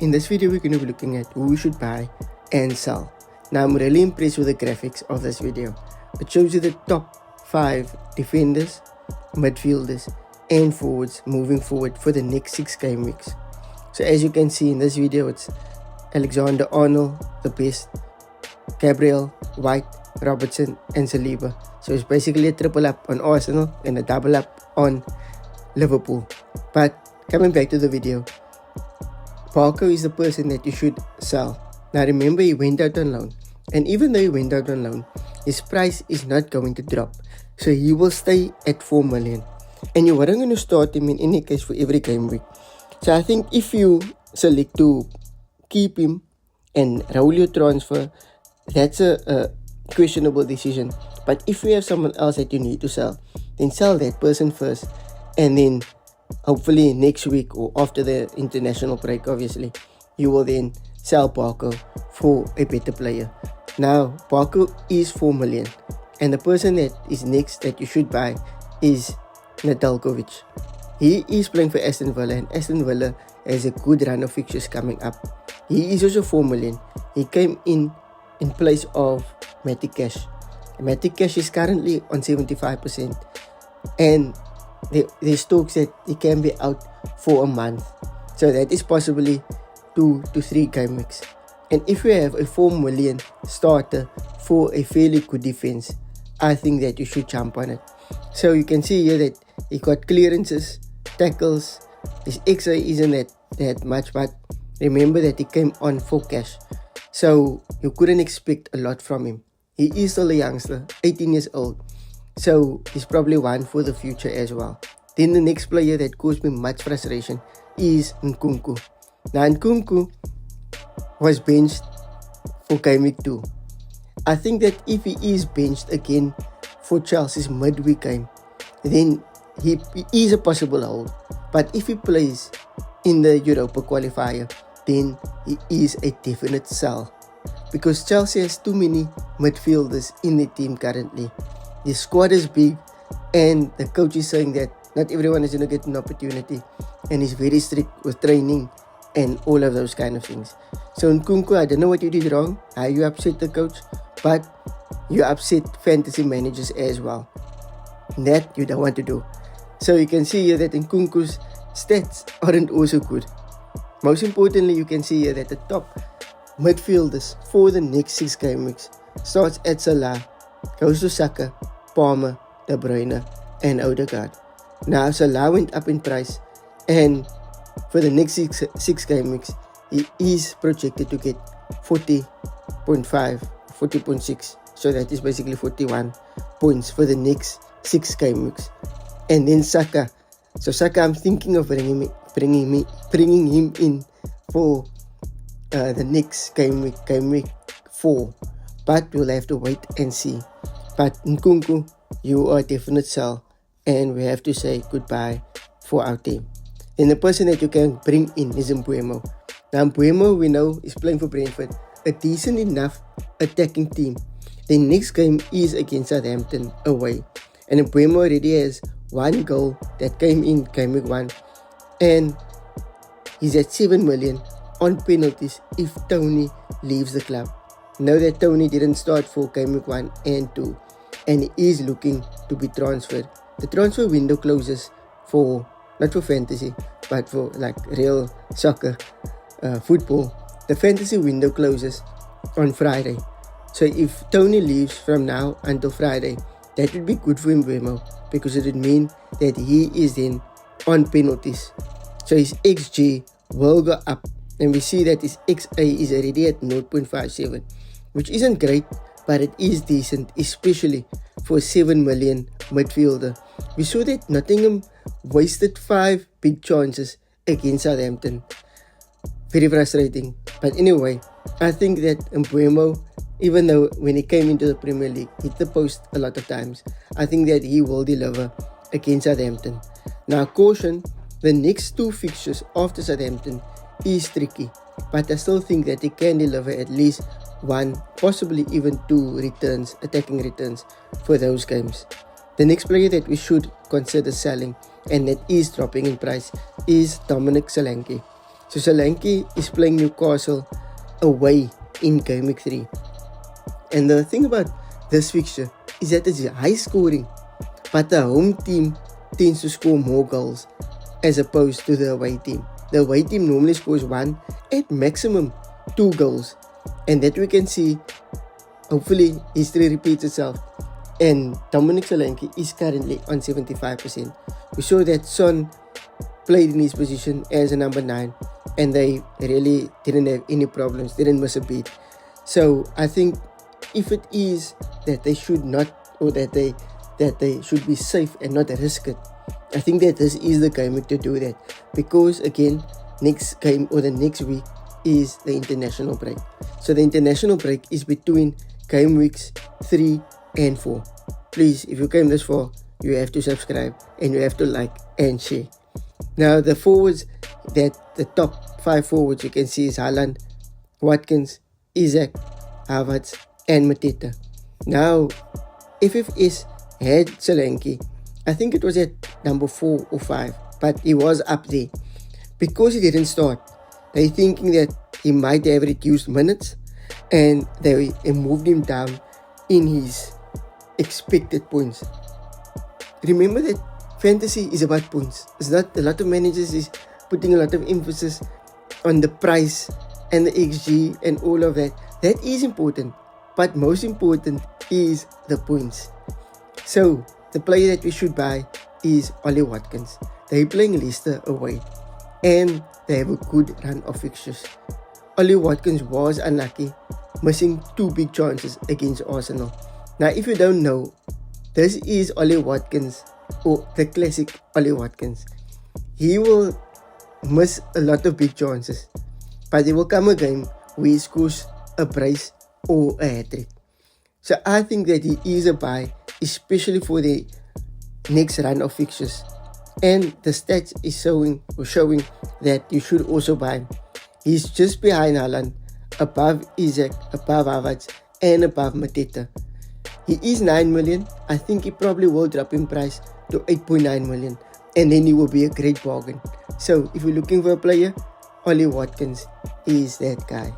In this video, we're going to be looking at who we should buy and sell. Now, I'm really impressed with the graphics of this video. It shows you the top 5 defenders, midfielders, and forwards moving forward for the next 6 game weeks. So as you can see in this video, it's Alexander-Arnold, the best, Gabriel, White, Robertson, and Saliba. So it's basically a triple up on Arsenal and a double up on Liverpool. But coming back to the video, Barco is the person that you should sell. Now remember, he went out on loan, and even though he went out on loan, his price is not going to drop, so he will stay at 4 million, and you weren't going to start him in any case for every game week. So I think if you select to keep him and roll your transfer, that's a questionable decision. But if you have someone else that you need to sell, then sell that person first, and then hopefully next week or after the international break, obviously, you will then sell Barco for a better player. Now, Barco is 4 million, and the person that is next that you should buy is Nedelijkovic. He is playing for Aston Villa, and Aston Villa has a good run of fixtures coming up. He is also 4 million. He came in place of Matty Cash. Matty Cash is currently on 75%, and there's talks that he can be out for a month. So that is possibly 2 to 3 game weeks. And if you have a 4 million starter for a fairly good defense, I think that you should jump on it. So you can see here that he got clearances, tackles. His XA isn't that much, but remember that he came on for cash, so you couldn't expect a lot from him. He is still a youngster, 18 years old, so he's probably one for the future as well. Then the next player that caused me much frustration is Nkunku. Now Nkunku was benched for game week 2. I think that if he is benched again for Chelsea's midweek game, then he is a possible hold. But if he plays in the Europa qualifier, then he is a definite sell, because Chelsea has too many midfielders in the team currently. The squad is big, and the coach is saying that not everyone is going to get an opportunity, and he's very strict with training and all of those kind of things. So Nkunku, I don't know what you did wrong, how you upset the coach, but you upset fantasy managers as well. That you don't want to do. So you can see here that Nkunku's stats aren't also good. Most importantly, you can see here that the top midfielders for the next 6 game weeks starts at Salah, goes to Saka, Palmer, De Bruyne, and Odegaard. Now Salah went up in price, and for the next 6 game weeks, he is projected to get 40.5, 40.6. So that is basically 41 points for the next 6 game weeks. And then Saka. So Saka, I'm thinking of bringing him in for the next game week 4. But we'll have to wait and see. But Nkunku, you are a definite sell, and we have to say goodbye for our team. And the person that you can bring in is Mbeumo. Now Mbeumo, we know, is playing for Brentford, a decent enough attacking team. The next game is against Southampton away, and Mbeumo already has 1 goal that came in game week 1, and he's at 7 million on penalties if Tony leaves the club. Know that Tony didn't start for game week 1 and 2, and he is looking to be transferred. The transfer window closes for, not for fantasy, but for like real soccer, football. The fantasy window closes on Friday. So if Tony leaves from now until Friday, that would be good for Mbeumo, because it would mean that he is then on penalties. So his XG will go up, and we see that his XA is already at 0.57, which isn't great, but it is decent, especially for a 7 million midfielder. We saw that Nottingham wasted 5 big chances against Southampton. Very frustrating. But anyway, I think that Mbeumo, even though when he came into the Premier League, hit the post a lot of times, I think that he will deliver against Southampton. Now caution, the next 2 fixtures after Southampton is tricky, but I still think that he can deliver at least 1, possibly even 2 returns, attacking returns for those games. The next player that we should consider selling, and that is dropping in price, is Dominic Solanke. So Solanke is playing Newcastle away in Gameweek 3. And the thing about this fixture is that it's high scoring, but the home team tends to score more goals as opposed to the away team. The away team normally scores 1, at maximum 2 goals. And that we can see, hopefully history repeats itself. And Dominic Solanke is currently on 75%. We saw that Son played in his position as a number 9, and they really didn't have any problems, didn't miss a beat. So I think if it is that they should not, or that they should be safe and not risk it, I think that this is the game week to do that, because again, next game or the next week is the international break. So the international break is between game weeks 3 and 4. Please, if you came this far, you have to subscribe and you have to like and share. Now the forwards, that the top 5 forwards you can see is Haaland, Watkins, Isaac, Havertz and Mateta. Now FFS had Solanke, I think it was at number 4 or 5, but he was up there. Because he didn't start, they're thinking that he might have reduced minutes, and they moved him down in his expected points. Remember that fantasy is about points. It's not, a lot of managers is putting a lot of emphasis on the price and the XG and all of that. That is important, but most important is the points. So the player that we should buy is Ollie Watkins. They're playing Leicester away, and they have a good run of fixtures. Ollie Watkins was unlucky, missing 2 big chances against Arsenal. Now if you don't know, this is Ollie Watkins, or the classic Ollie Watkins. He will miss a lot of big chances, but there will come a game where he scores a brace or a hat-trick. So I think that he is a buy, especially for the next run of fixtures. And the stats is showing that you should also buy him. He's just behind Haaland, above Isaac, above Havertz, and above Mateta. He is 9 million. I think he probably will drop in price to 8.9 million, and then he will be a great bargain. So if you're looking for a player, Ollie Watkins is that guy.